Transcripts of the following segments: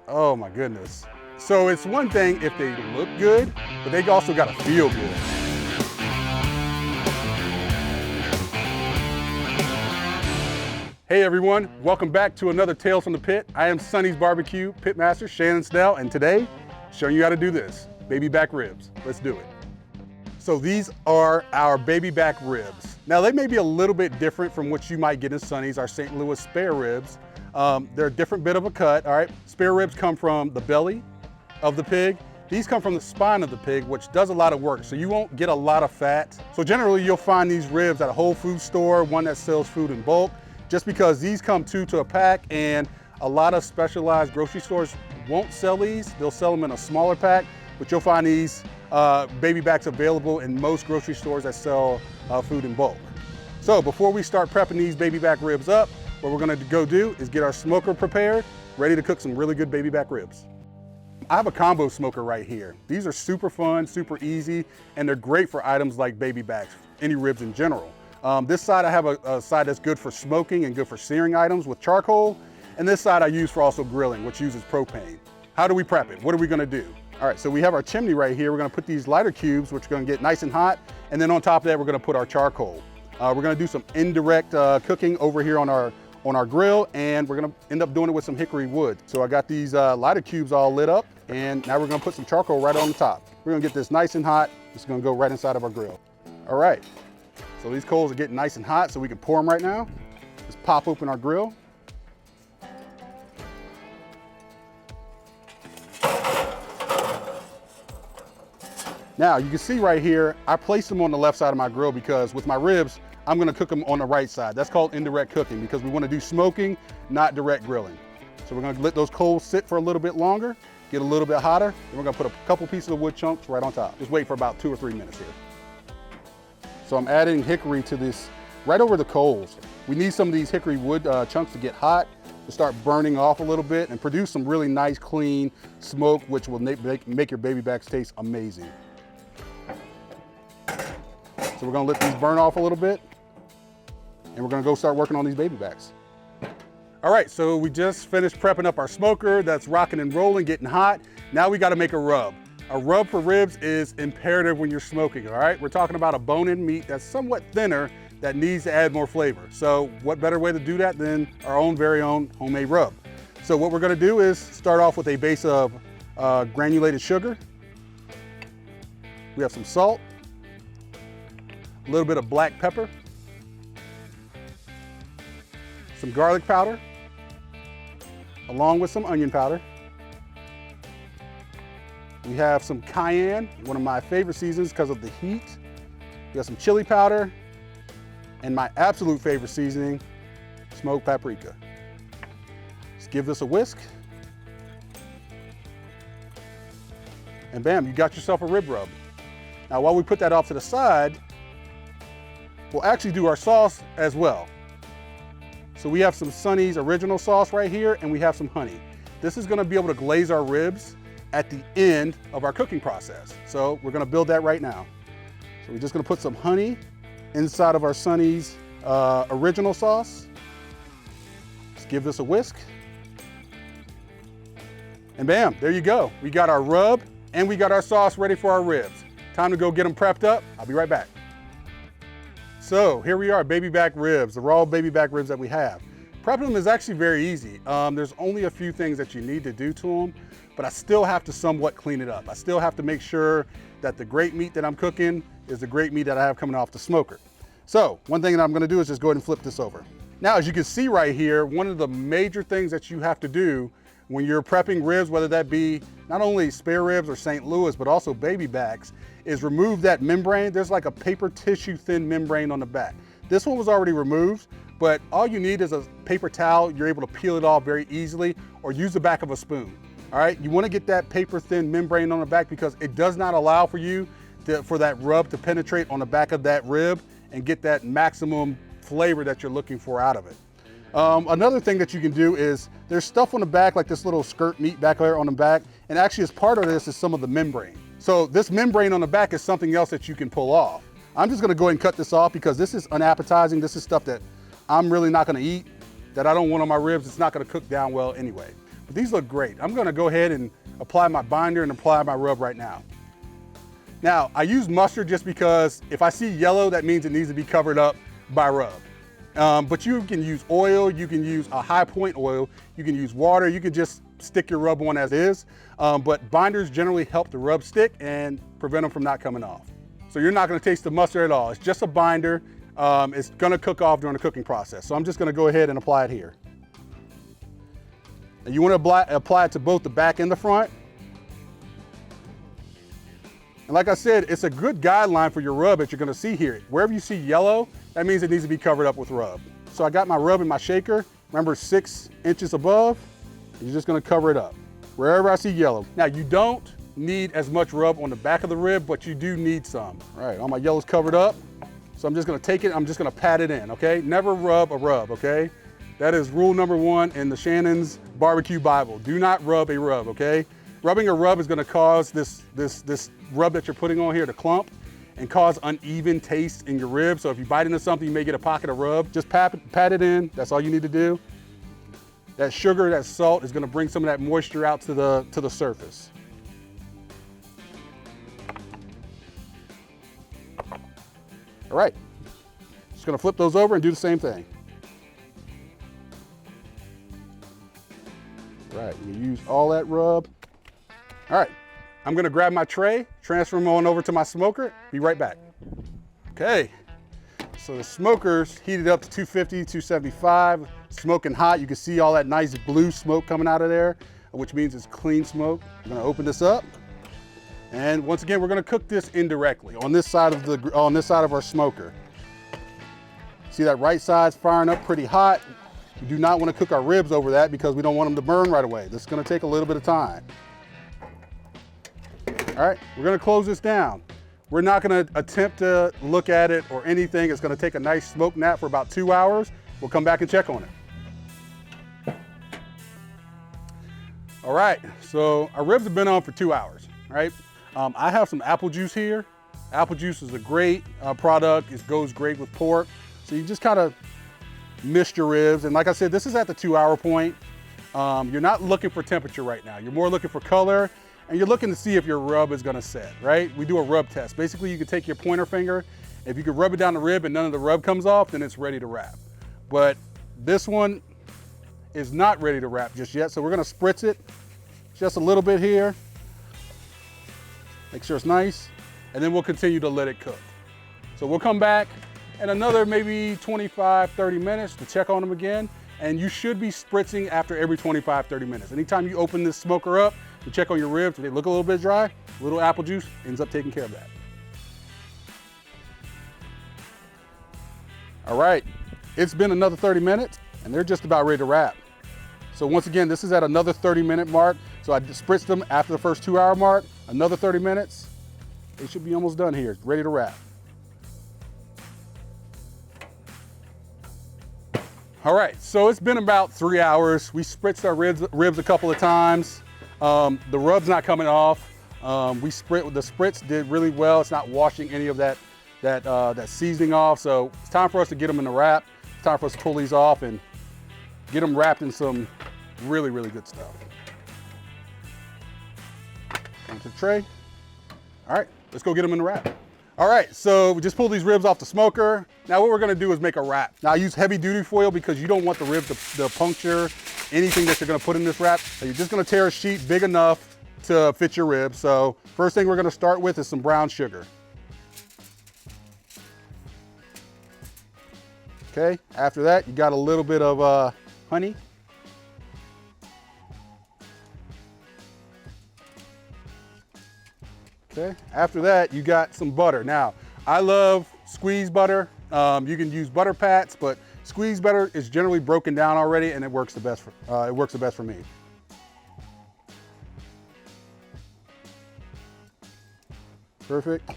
Oh my goodness. So it's one thing if they look good, but they also gotta feel good. Hey everyone, welcome back to another Tales from the Pit. I am Sonny's BBQ Pitmaster, Shannon, Snell, and today, showing you how to do this, baby back ribs. Let's do it. So these are our baby back ribs. Now they may be a little bit different from what you might get in Sonny's, our St. Louis spare ribs. They're a different bit of a cut, all right? Spare ribs come from the belly of the pig. These come from the spine of the pig, which does a lot of work, so you won't get a lot of fat. So generally you'll find these ribs at a Whole Foods store, one that sells food in bulk, just because these come two to a pack, and a lot of specialized grocery stores won't sell these. They'll sell them in a smaller pack, but you'll find these baby backs available in most grocery stores that sell food in bulk. So before we start prepping these baby back ribs up, what we're gonna go do is get our smoker prepared, ready to cook some really good baby back ribs. I have a combo smoker right here. These are super fun, super easy, and they're great for items like baby backs, any ribs in general. This side I have a side that's good for smoking and good for searing items with charcoal, and this side I use for also grilling, which uses propane. How do we prep it? What are we gonna do? All right, so we have our chimney right here. We're gonna put these lighter cubes, which are gonna get nice and hot, and then on top of that, we're gonna put our charcoal. We're gonna do some indirect cooking over here on our grill, and we're gonna end up doing it with some hickory wood. So I got these lighter cubes all lit up, and now we're gonna put some charcoal right on the top. We're gonna get this nice and hot. It's gonna go right inside of our grill. All right, so these coals are getting nice and hot, so we can pour them right now. Let's pop open our grill. Now you can see right here, I placed them on the left side of my grill because with my ribs, I'm gonna cook them on the right side. That's called indirect cooking because we wanna do smoking, not direct grilling. So we're gonna let those coals sit for a little bit longer, get a little bit hotter, and we're gonna put a couple pieces of wood chunks right on top. Just wait for about 2 or 3 minutes here. So I'm adding hickory to this right over the coals. We need some of these hickory wood chunks to get hot, to start burning off a little bit and produce some really nice, clean smoke, which will make your baby backs taste amazing. So we're gonna let these burn off a little bit, and we're gonna go start working on these baby backs. All right, so we just finished prepping up our smoker. That's rocking and rolling, getting hot. Now we gotta make a rub. A rub for ribs is imperative when you're smoking, all right? We're talking about a bone-in meat that's somewhat thinner that needs to add more flavor. So what better way to do that than our own very own homemade rub? So what we're gonna do is start off with a base of granulated sugar. We have some salt, a little bit of black pepper, some garlic powder, along with some onion powder. We have some cayenne, one of my favorite seasons because of the heat. We have some chili powder, and my absolute favorite seasoning, smoked paprika. Just give this a whisk, and bam, you got yourself a rib rub. Now while we put that off to the side, we'll actually do our sauce as well. So we have some Sonny's original sauce right here, and we have some honey. This is gonna be able to glaze our ribs at the end of our cooking process. So we're gonna build that right now. So we're just gonna put some honey inside of our Sonny's original sauce. Just give this a whisk. And bam, there you go. We got our rub and we got our sauce ready for our ribs. Time to go get them prepped up. I'll be right back. So here we are, baby back ribs, the raw baby back ribs that we have. Prepping them is actually very easy. There's only a few things that you need to do to them, but I still have to somewhat clean it up. I still have to make sure that the great meat that I'm cooking is the great meat that I have coming off the smoker. So one thing that I'm gonna do is just go ahead and flip this over. Now, as you can see right here, one of the major things that you have to do when you're prepping ribs, whether that be not only spare ribs or St. Louis, but also baby backs, is remove that membrane. There's like a paper tissue thin membrane on the back. This one was already removed, but all you need is a paper towel. You're able to peel it off very easily, or use the back of a spoon. All right, you wanna get that paper thin membrane on the back because it does not allow for you for that rub to penetrate on the back of that rib and get that maximum flavor that you're looking for out of it. Another thing that you can do is there's stuff on the back, like this little skirt meat back there on the back, and actually as part of this is some of the membrane. So this membrane on the back is something else that you can pull off. I'm just gonna go ahead and cut this off because this is unappetizing. This is stuff that I'm really not gonna eat, that I don't want on my ribs. It's not gonna cook down well anyway. but these look great. I'm gonna go ahead and apply my binder and apply my rub right now. Now, I use mustard just because if I see yellow, that means it needs to be covered up by rub. But you can use oil, you can use a high point oil, you can use water, you can just stick your rub on as is. But binders generally help the rub stick and prevent them from not coming off. So you're not gonna taste the mustard at all. It's just a binder. It's gonna cook off during the cooking process. So I'm just gonna go ahead and apply it here. And you wanna apply it to both the back and the front. And like I said, it's a good guideline for your rub that you're gonna see here. Wherever you see yellow, that means it needs to be covered up with rub. So I got my rub in my shaker, remember 6 inches above, you're just gonna cover it up, wherever I see yellow. Now you don't need as much rub on the back of the rib, but you do need some. All right, all my yellow's covered up. So I'm just gonna take it, I'm just gonna pat it in, okay? Never rub a rub, okay? That is rule number 1 in the Shannon's Barbecue Bible. Do not rub a rub, okay? Rubbing a rub is gonna cause this rub that you're putting on here to clump and cause uneven taste in your rib. So if you bite into something, you may get a pocket of rub. Just pat it in, that's all you need to do. That sugar, that salt is gonna bring some of that moisture out to the surface. All right, just gonna flip those over and do the same thing. All right, you use all that rub. All right, I'm gonna grab my tray, transfer them on over to my smoker, be right back. Okay, so the smoker's heated up to 250, 275, smoking hot. You can see all that nice blue smoke coming out of there, which means it's clean smoke. I'm gonna open this up. And once again, we're gonna cook this indirectly on this side of our smoker. See that right side's firing up pretty hot. We do not wanna cook our ribs over that because we don't want them to burn right away. This is gonna take a little bit of time. All right, we're gonna close this down. We're not gonna attempt to look at it or anything. It's gonna take a nice smoke nap for about 2 hours. We'll come back and check on it. All right, so our ribs have been on for 2 hours, right? I have some apple juice here. Apple juice is a great product. It goes great with pork. So you just kind of mist your ribs. And like I said, this is at the 2 hour point. You're not looking for temperature right now. You're more looking for color and you're looking to see if your rub is gonna set, right? We do a rub test. Basically, you can take your pointer finger. If you can rub it down the rib and none of the rub comes off, then it's ready to wrap. But this one is not ready to wrap just yet. So we're gonna spritz it just a little bit here. Make sure it's nice, and then we'll continue to let it cook. So we'll come back in another maybe 25, 30 minutes to check on them again, and you should be spritzing after every 25, 30 minutes. Anytime you open this smoker up, you check on your ribs, if they look a little bit dry, a little apple juice ends up taking care of that. All right, it's been another 30 minutes, and they're just about ready to wrap. So once again, this is at another 30-minute mark. So I spritzed them after the first 2 hour mark, another 30 minutes. They should be almost done here, ready to wrap. All right, so it's been about 3 hours. We spritzed our ribs a couple of times. The rub's not coming off. The spritz did really well. It's not washing any of that seasoning off. So it's time for us to get them in the wrap. It's time for us to pull these off and get them wrapped in some really, really good stuff. Onto the tray. All right, let's go get them in the wrap. All right, so we just pulled these ribs off the smoker. Now what we're gonna do is make a wrap. Now I use heavy duty foil because you don't want the rib to puncture anything that you're gonna put in this wrap. So you're just gonna tear a sheet big enough to fit your rib. So first thing we're gonna start with is some brown sugar. Okay, after that, you got a little bit of honey. Okay, after that, you got some butter. Now, I love squeezed butter. You can use butter pats, but squeezed butter is generally broken down already and it works the best for me. Perfect.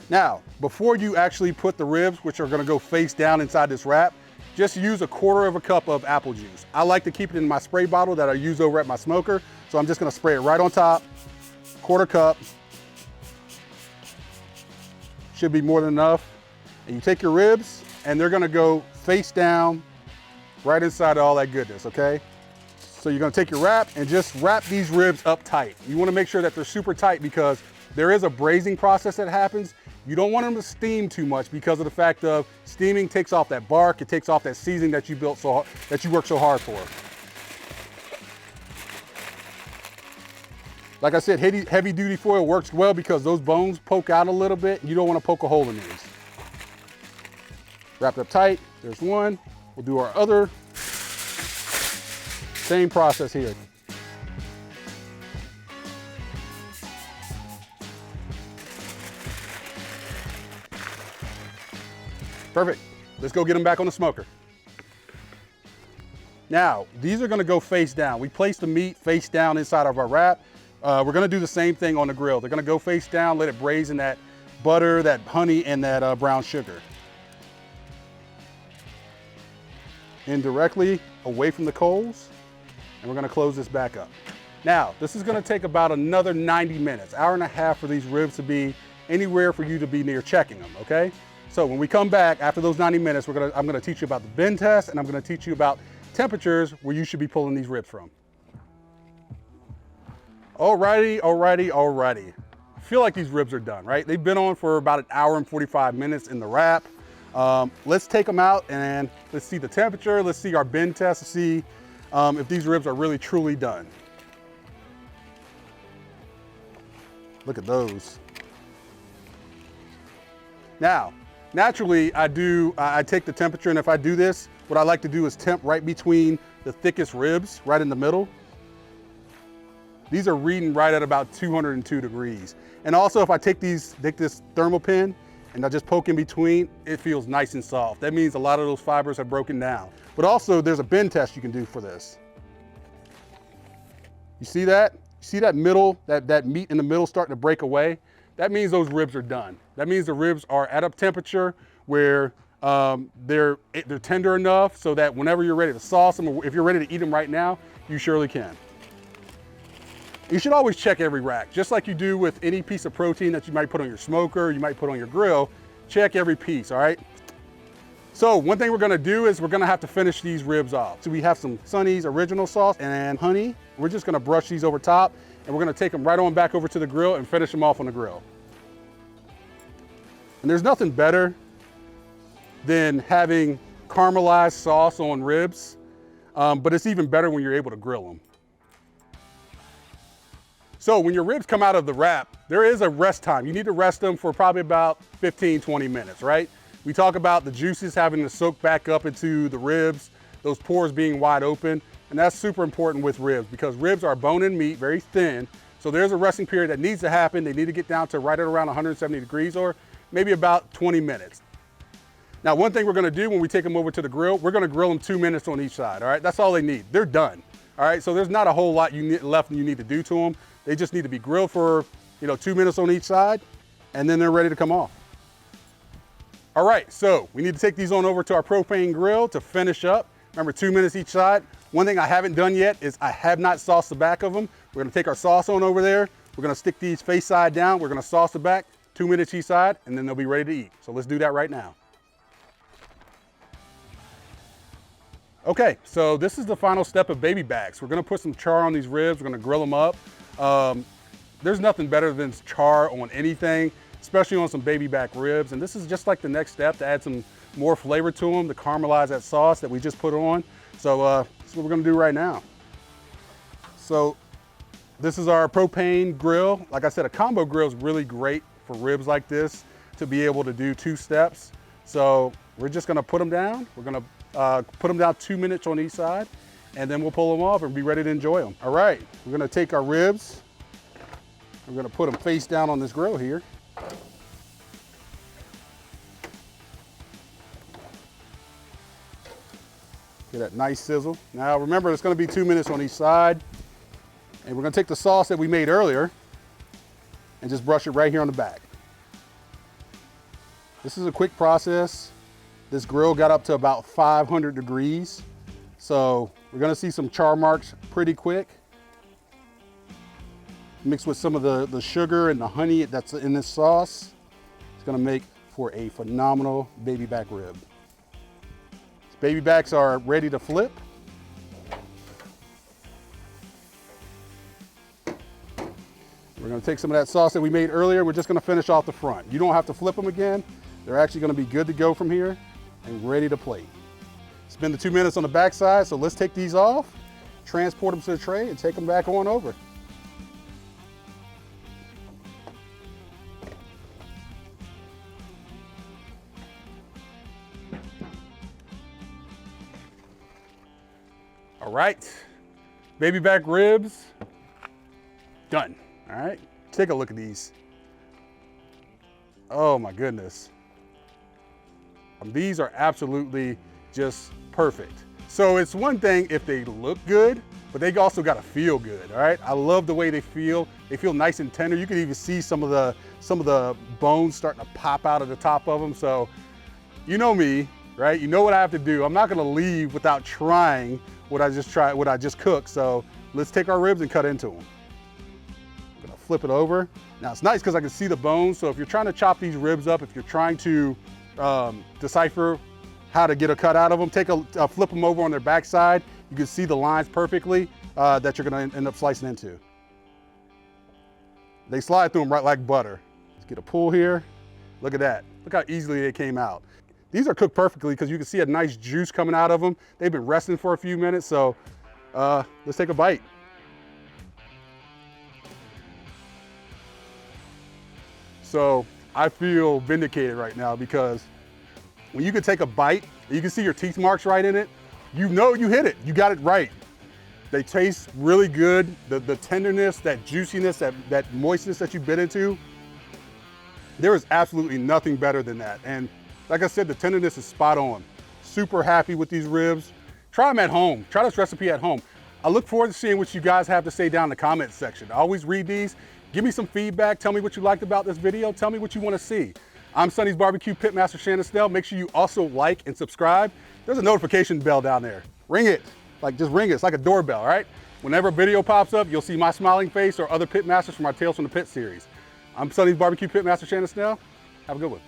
Now, before you actually put the ribs, which are gonna go face down inside this wrap, just use a 1/4 cup of apple juice. I like to keep it in my spray bottle that I use over at my smoker. So I'm just gonna spray it right on top, 1/4 cup. Should be more than enough. And you take your ribs and they're gonna go face down right inside all that goodness, okay? So you're gonna take your wrap and just wrap these ribs up tight. You wanna make sure that they're super tight because there is a braising process that happens. You don't want them to steam too much because of the fact of steaming takes off that bark, it takes off that seasoning that you built that you worked so hard for. Like I said, heavy duty foil works well because those bones poke out a little bit. You don't want to poke a hole in these. Wrapped up tight, there's one. We'll do our other. Same process here. Perfect. Let's go get them back on the smoker. Now, these are gonna go face down. We place the meat face down inside of our wrap. We're gonna do the same thing on the grill. They're gonna go face down, let it braise in that butter, that honey, and that brown sugar. Indirectly away from the coals, and we're gonna close this back up. Now, this is gonna take about another 90 minutes, hour and a half for these ribs to be anywhere for you to be near checking them, okay? So when we come back after those 90 minutes, I'm gonna teach you about the bend test, and I'm gonna teach you about temperatures where you should be pulling these ribs from. Alrighty. I feel like these ribs are done, right? They've been on for about an hour and 45 minutes in the wrap. Let's take them out and let's see the temperature. Let's see our bend test to see if these ribs are really truly done. Look at those. Now, naturally, I take the temperature, and if I do this, what I like to do is temp right between the thickest ribs, right in the middle. These are reading right at about 202 degrees. And also, if I take this thermal pin and I just poke in between, it feels nice and soft. That means a lot of those fibers have broken down. But also, there's a bend test you can do for this. You see that? You see that middle, that meat in the middle starting to break away? That means those ribs are done. That means the ribs are at a temperature where they're tender enough so that whenever you're ready to sauce them, or if you're ready to eat them right now, you surely can. You should always check every rack, just like you do with any piece of protein that you might put on your smoker, you might put on your grill. Check every piece, all right? So one thing we're gonna do is we're gonna have to finish these ribs off. So we have some Sonny's original sauce and honey. We're just gonna brush these over top, and we're gonna take them right on back over to the grill and finish them off on the grill. And there's nothing better than having caramelized sauce on ribs, but it's even better when you're able to grill them. So when your ribs come out of the wrap, there is a rest time. You need to rest them for probably about 15, 20 minutes, right? We talk about the juices having to soak back up into the ribs, those pores being wide open, and that's super important with ribs because ribs are bone-in meat, very thin, so there's a resting period that needs to happen. They need to get down to right at around 170 degrees or maybe about 20 minutes. Now, one thing we're gonna do when we take them over to the grill, we're gonna grill them 2 minutes on each side, all right? That's all they need. They're done, all right? So there's not a whole lot left you need to do to them. They just need to be grilled for 2 minutes on each side, and then they're ready to come off. All right, so we need to take these on over to our propane grill to finish up. Remember, 2 minutes each side. One thing I haven't done yet is I have not sauced the back of them. We're gonna take our sauce on over there. We're gonna stick these face side down. We're gonna sauce the back, 2 minutes each side, and then they'll be ready to eat. So let's do that right now. Okay, so this is the final step of baby backs. We're gonna put some char on these ribs. We're gonna grill them up. There's nothing better than char on anything, especially on some baby back ribs. And this is just like the next step to add some more flavor to them, to caramelize that sauce that we just put on. So that's what we're gonna do right now. So this is our propane grill. Like I said, a combo grill is really great for ribs like this to be able to do 2 steps. So we're just gonna put them down. We're gonna put them down 2 minutes on each side, and then we'll pull them off and be ready to enjoy them. All right, we're gonna take our ribs. We're gonna put them face down on this grill here. Get that nice sizzle. Now remember, it's gonna be 2 minutes on each side. And we're gonna take the sauce that we made earlier and just brush it right here on the back. This is a quick process. This grill got up to about 500 degrees. So we're gonna see some char marks pretty quick. Mixed with some of the sugar and the honey that's in this sauce, it's gonna make for a phenomenal baby back rib. Baby backs are ready to flip. We're gonna take some of that sauce that we made earlier. We're just gonna finish off the front. You don't have to flip them again. They're actually gonna be good to go from here and ready to plate. Spend the 2 minutes on the back side, so let's take these off, transport them to the tray, and take them back on over. All right, baby back ribs, done. All right, take a look at these. Oh my goodness. These are absolutely just perfect. So it's one thing if they look good, but they also gotta feel good, all right? I love the way they feel. They feel nice and tender. You can even see some of the bones starting to pop out of the top of them. So you know me, right? You know what I have to do. I'm not gonna leave without trying what I just cooked. So let's take our ribs and cut into them. I'm gonna flip it over. Now it's nice because I can see the bones. So if you're trying to chop these ribs up, if you're trying to decipher how to get a cut out of them, flip them over on their backside. You can see the lines perfectly that you're gonna end up slicing into. They slide through them right like butter. Let's get a pull here. Look at that. Look how easily they came out. These are cooked perfectly because you can see a nice juice coming out of them. They've been resting for a few minutes, so let's take a bite. So I feel vindicated right now because when you can take a bite, you can see your teeth marks right in it, you know you hit it, you got it right. They taste really good. The tenderness, that juiciness, that moistness that you bit into, there is absolutely nothing better than that. And like I said, the tenderness is spot on. Super happy with these ribs. Try them at home. Try this recipe at home. I look forward to seeing what you guys have to say down in the comments section. I always read these. Give me some feedback. Tell me what you liked about this video. Tell me what you want to see. I'm Sonny's BBQ Pitmaster Shannon Snell. Make sure you also like and subscribe. There's a notification bell down there. Ring it. Like, just ring it. It's like a doorbell, all right? Whenever a video pops up, you'll see my smiling face or other Pitmasters from our Tales from the Pit series. I'm Sonny's BBQ Pitmaster Shannon Snell. Have a good one.